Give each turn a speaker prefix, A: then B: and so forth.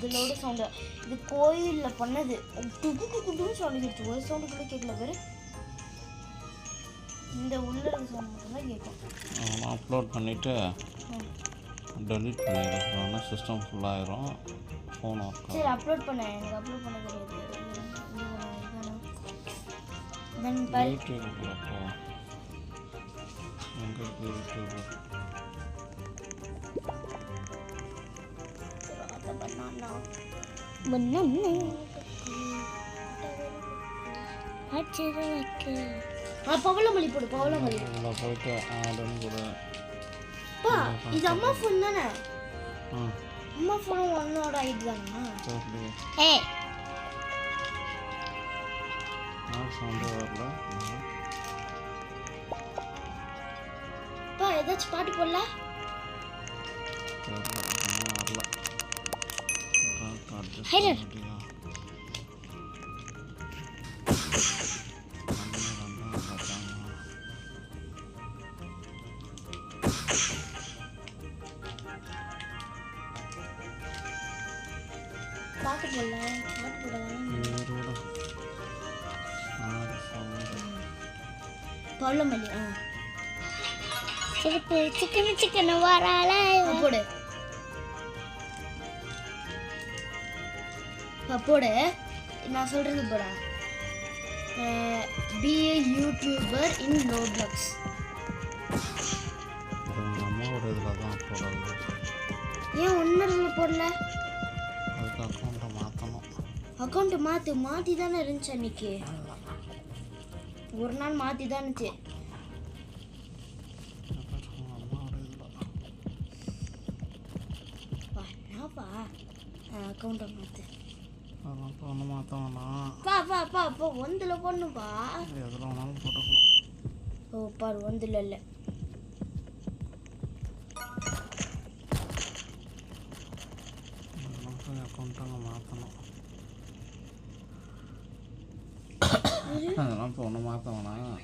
A: அதோட சவுண்டு. இது கோயிலில் பண்ணது. டுக்கு டுக்குன்னு சவுண்டு கேட்டு ஒரு சவுண்டு கூட கேட்கல பேர். இந்த உள்ள இருக்க சவுண்ட் மட்டும்தான் கேட்கும்.
B: நான் அப்லோட் பண்ணிவிட்டு டெலிட் பண்ணிடுறேன். சிஸ்டம் ஃபுல்லாகிடும். Phone work.
A: சரி அப்லோட் பண்ண. எனக்கு அப்லோட் பண்ண தெரியாது.
B: யூடியூப்ல போ. எங்கே யூடியூப்?
A: பவளமல்லி போடு. பவளமல்லி
B: போயிட்டு ஆடுன்னு கூட.
A: இது அம்மா ஃபோன் தானே? அம்மா ஃபோன் உன்னோட ஐடி தானா? ஏய்
B: சவுண்டே வரல.
A: ஏதாச்சும் பாட்டு போடல. பாட்டு போடல. பாட்டு போடல. பவளமல்லி. சிரிப்பு சிக்கன் வரால போடு. போடு. நான் சொல்றது போடா. B A YouTuber in Roblox.
B: அம்மாவோட இதில் தான் போடாது.
A: ஏன் ஒன்னதுல போடல?
B: அதுக்கு அக்கௌண்ட்டை மாற்றணும்.
A: அக்கௌண்ட்டை மாற்றி தானே இருந்துச்சு அன்னைக்கு. ஒரு நாள் மாற்றி தான் இருந்துச்சு. என்னப்பா அக்கௌண்ட்டை மாற்று.
B: ஒன்று மாற்றணும்னா
A: பா ஒன்றில் போடணுப்பா.
B: எதில் வேணாலும் போட்டுக்கணும்.
A: ஓ பாரு ஒன்றில் இல்லை.
B: அக்கௌண்ட்டாக மாற்றணும். அதெல்லாம் இப்போ ஒன்று மாற்ற வேணாம்.